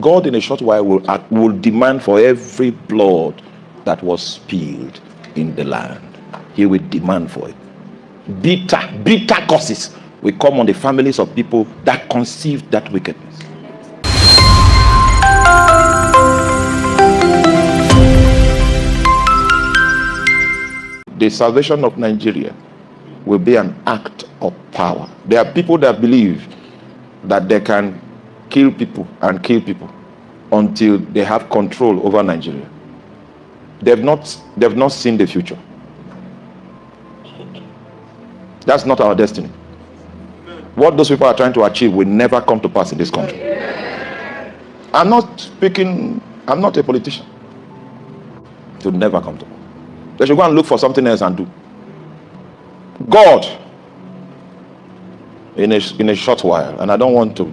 God in a short while will demand for every blood that was spilled in the land. He will demand for it. Bitter curses will come on the families of people that conceived that wickedness. The salvation of Nigeria will be an act of power. There are people that believe that they can kill people until they have control over Nigeria. They've not seen the future. That's not our destiny. What those people are trying to achieve will never come to pass in this country. I'm not a politician. It will never come to pass. They should go and look for something else and do. God, in a short while, and I don't want to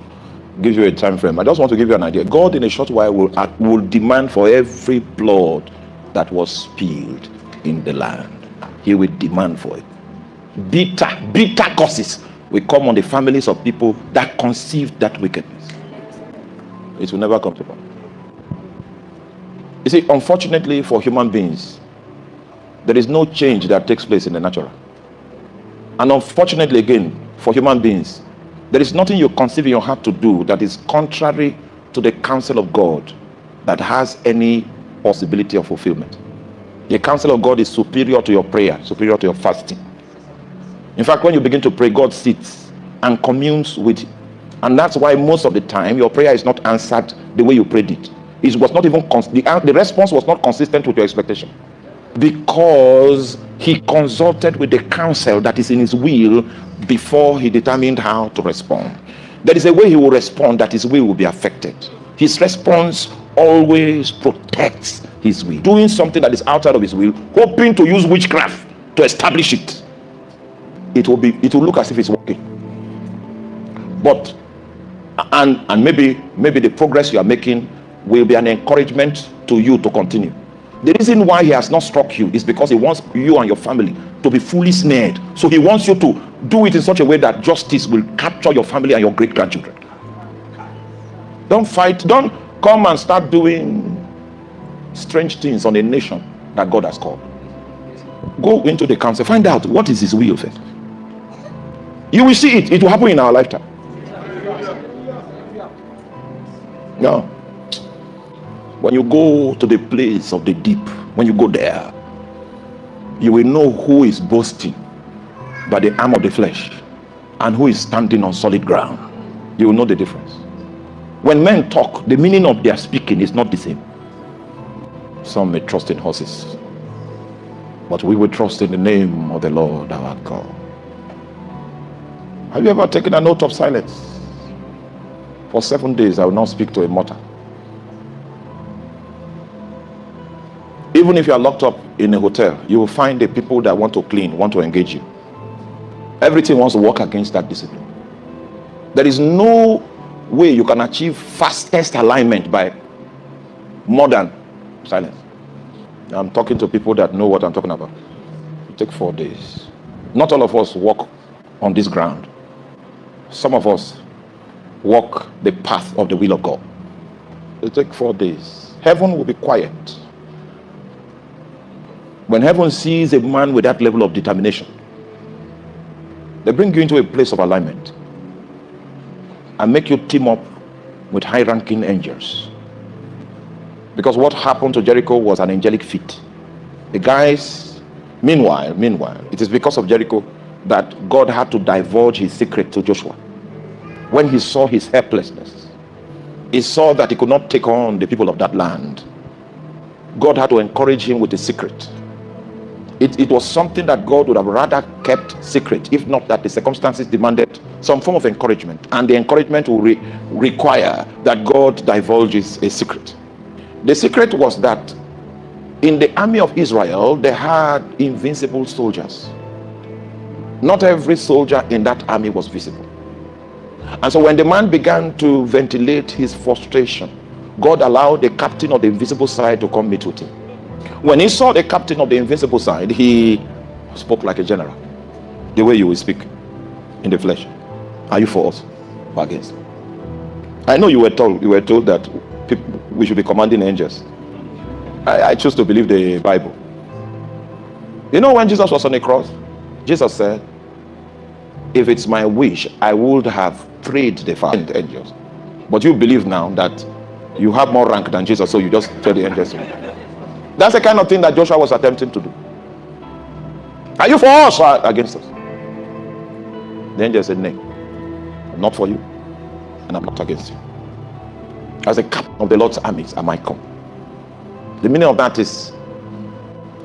give you a time frame, I just want to give you an idea. God in a short while will demand for every blood that was spilled in the land. He will demand for it. Bitter curses will come on the families of people that conceived that wickedness. It will never come to pass. You see, unfortunately for human beings, there is no change that takes place in the natural. And unfortunately again, for human beings, there is nothing you conceive in your heart to do that is contrary to the counsel of God that has any possibility of fulfillment. The counsel of God is superior to your prayer, superior to your fasting. In fact, when you begin to pray, God sits and communes with you. And that's why most of the time your prayer is not answered the way you prayed it. It was not even the response was not consistent with your expectation, because he consulted with the counsel that is in his will before he determined how to respond. There is a way he will respond that his will be affected. His response always protects his will. Doing something that is outside of his will, hoping to use witchcraft to establish it, it will look as if it's working. But and maybe the progress you are making will be an encouragement to you to continue. The reason why he has not struck you is because he wants you and your family to be fully snared. So he wants you to do it in such a way that justice will capture your family and your great-grandchildren. Don't fight. Don't come and start doing strange things on a nation that God has called. Go into the council. Find out what is his will first. You will see it. It will happen in our lifetime. No. When you go to the place of the deep, when you go there, you will know who is boasting by the arm of the flesh and who is standing on solid ground. You will know the difference. When men talk, the meaning of their speaking is not the same. Some may trust in horses, but we will trust in the name of the Lord our God. Have you ever taken an oath of silence? For 7 days I will not speak to a mortal. Even if you are locked up in a hotel, you will find the people that want to clean, want to engage you. Everything wants to work against that discipline. There is no way you can achieve fastest alignment by more than silence. I'm talking to people that know what I'm talking about. It takes 4 days. Not all of us walk on this ground. Some of us walk the path of the will of God. It takes 4 days. Heaven will be quiet. When heaven sees a man with that level of determination, they bring you into a place of alignment and make you team up with high-ranking angels. Because what happened to Jericho was an angelic feat. The guys, meanwhile, it is because of Jericho that God had to divulge his secret to Joshua. When he saw his helplessness, he saw that he could not take on the people of that land. God had to encourage him with a secret. It was something that God would have rather kept secret, if not that the circumstances demanded some form of encouragement, and the encouragement will require that God divulges a secret. The secret was that in the army of Israel they had invincible soldiers. Not every soldier in that army was visible. And so when the man began to ventilate his frustration, God allowed the captain of the invisible side to come meet with him. When he saw the captain of the invincible side, he spoke like a general, the way you will speak in the flesh. Are you for us or against? I know you were told that we should be commanding angels. I choose to believe the Bible. You know, when Jesus was on the cross, Jesus said, if it's my wish, I would have prayed the Father and the angels. But you believe now that you have more rank than Jesus, so you just tell the angels. That's the kind of thing that Joshua was attempting to do. Are you for us or against us? The angel said, no, I'm not for you, and I'm not against you. As a captain of the Lord's armies am I come. The meaning of that is,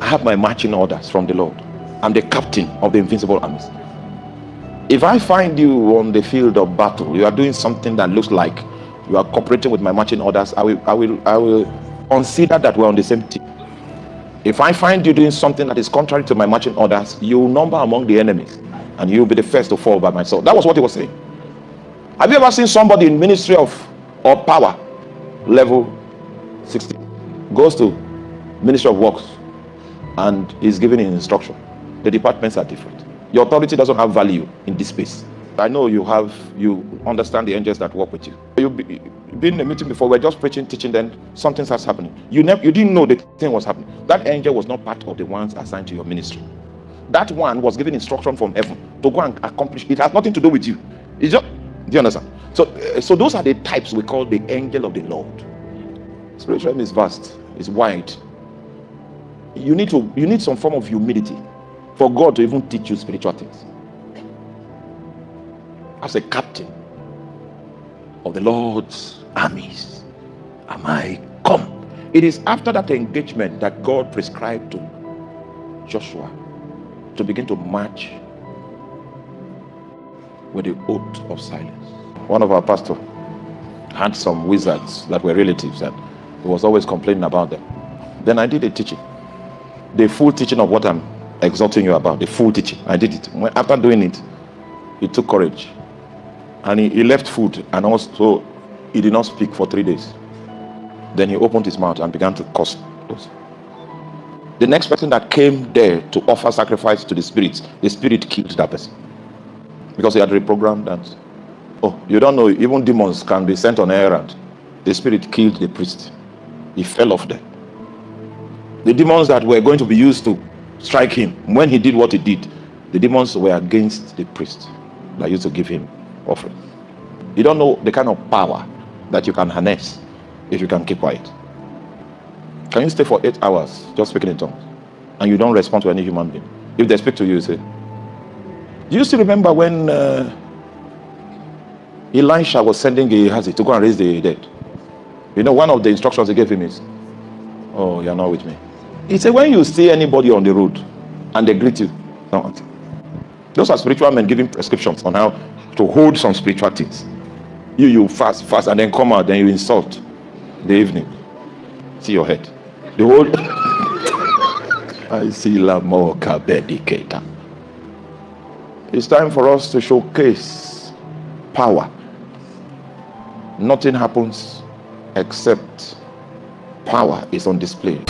I have my marching orders from the Lord. I'm the captain of the invincible armies. If I find you on the field of battle, you are doing something that looks like you are cooperating with my marching orders, I will consider that we're on the same team. If I find you doing something that is contrary to my marching orders, you will number among the enemies, and you'll be the first to fall by my sword. That was what he was saying. Have you ever seen somebody in ministry or power level 60 goes to ministry of works and is given an instruction? The departments are different. Your authority doesn't have value in this space. I know you understand the angels that work with you. You've been in a meeting before, we're just preaching, teaching, then something starts happening. You didn't know the thing was happening. That angel was not part of the ones assigned to your ministry. That one was given instruction from heaven to go and accomplish. It has nothing to do with you. It's just, do you understand? So those are the types we call the angel of the Lord. Spiritual is vast, it's wide. You need some form of humility for God to even teach you spiritual things. As a captain of the Lord's armies am I come. It is after that engagement that God prescribed to Joshua to begin to march with the oath of silence. One of our pastors had some wizards that were relatives, and he was always complaining about them. Then I did a teaching, the full teaching of what I'm exhorting you about, the full teaching. I did it. After doing it, he took courage, and he left food, and also he did not speak for 3 days. Then he opened his mouth and began to curse those. The next person that came there to offer sacrifice to the spirit killed that person, because he had reprogrammed that. Oh, you don't know, even demons can be sent on an errand. The spirit killed the priest. He fell off there. The demons that were going to be used to strike him, when he did what he did, the demons were against the priest that used to give him offering. You don't know the kind of power that you can harness if you can keep quiet. Can you stay for 8 hours just speaking in tongues and you don't respond to any human being? If they speak to you, you say, do you still remember when Elisha was sending Gehazi to go and raise the dead? You know, one of the instructions he gave him is, oh, you're not with me. He said, when you see anybody on the road and they greet you, don't answer. Those are spiritual men giving prescriptions on how to hold some spiritual things. You fast, and then come out, then you insult the evening. See your head. The whole I see Lamoka Bedicata. It's time for us to showcase power. Nothing happens except power is on display.